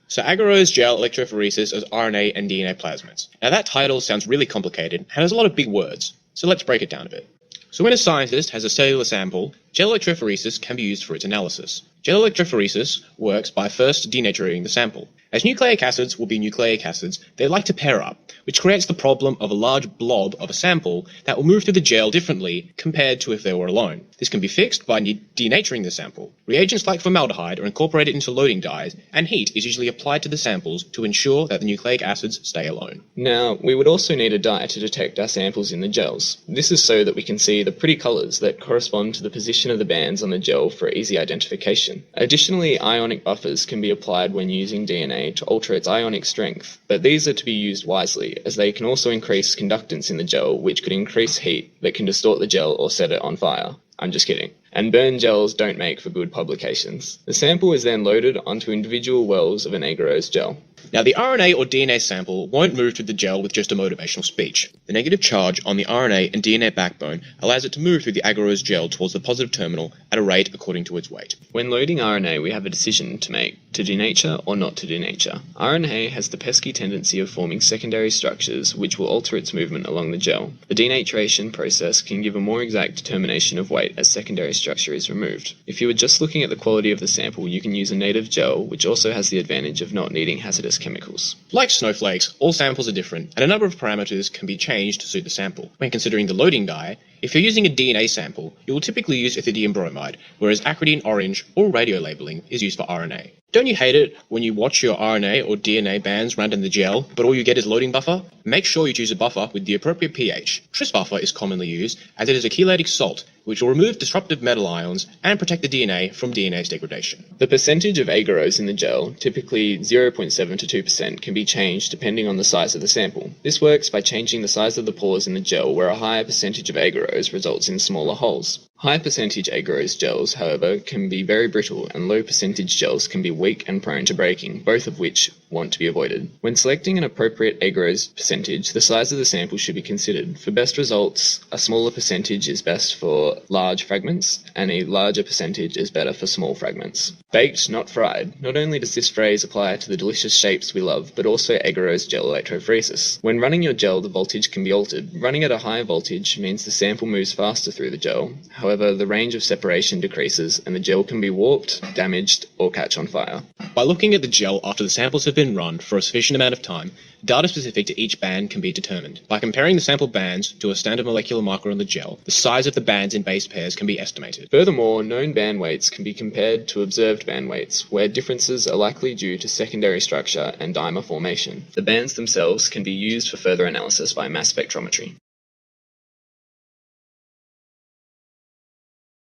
So agarose gel electrophoresis as RNA and DNA plasmids. Now that title sounds really complicated and has a lot of big words, so let's break it down a bit. So when a scientist has a cellular sample, gel electrophoresis can be used for its analysis. Gel electrophoresis works by first denaturing the sample. As nucleic acids will be nucleic acids, they like to pair up, which creates the problem of a large blob of a sample that will move through the gel differently compared to if they were alone. This can be fixed by denaturing the sample. Reagents like formaldehyde are incorporated into loading dyes, and heat is usually applied to the samples to ensure that the nucleic acids stay alone. Now, we would also need a dye to detect our samples in the gels. This is so that we can see the pretty colours that correspond to the position of the bands on the gel for easy identification. Additionally, ionic buffers can be applied when using DNA to alter its ionic strength, but these are to be used wisely, as they can also increase conductance in the gel, which could increase heat that can distort the gel or set it on fire. I'm just kidding. And burn gels don't make for good publications. The sample is then loaded onto individual wells of an agarose gel. Now the RNA or DNA sample won't move through the gel with just a motivational speech. The negative charge on the RNA and DNA backbone allows it to move through the agarose gel towards the positive terminal at a rate according to its weight. When loading RNA, we have a decision to make, to denature or not to denature. RNA has the pesky tendency of forming secondary structures which will alter its movement along the gel. The denaturation process can give a more exact determination of weight as secondary structure is removed. If you are just looking at the quality of the sample, you can use a native gel, which also has the advantage of not needing hazardous chemicals. Like snowflakes, all samples are different, and a number of parameters can be changed to suit the sample. When considering the loading dye, if you're using a DNA sample, you will typically use ethidium bromide, whereas acridine orange or radiolabeling is used for RNA. Don't you hate it when you watch your RNA or DNA bands run in the gel, but all you get is loading buffer? Make sure you choose a buffer with the appropriate pH. Tris buffer is commonly used as it is a chelatic salt, which will remove disruptive metal ions and protect the DNA from DNase degradation. The percentage of agarose in the gel, typically 0.7 to 2%, can be changed depending on the size of the sample. This works by changing the size of the pores in the gel, where a higher percentage of agarose results in smaller holes. High percentage agarose gels, however, can be very brittle, and low percentage gels can be weak and prone to breaking, both of which want to be avoided. When selecting an appropriate agarose percentage, the size of the sample should be considered. For best results, a smaller percentage is best for large fragments, and a larger percentage is better for small fragments. Baked, not fried. Not only does this phrase apply to the delicious shapes we love, but also agarose gel electrophoresis. When running your gel, the voltage can be altered. Running at a higher voltage means the sample moves faster through the gel. However, the range of separation decreases, and the gel can be warped, damaged, or catch on fire. By looking at the gel after the samples have been run for a sufficient amount of time, data specific to each band can be determined. By comparing the sample bands to a standard molecular marker on the gel, the size of the bands in base pairs can be estimated. Furthermore, known band weights can be compared to observed band weights, where differences are likely due to secondary structure and dimer formation. The bands themselves can be used for further analysis by mass spectrometry.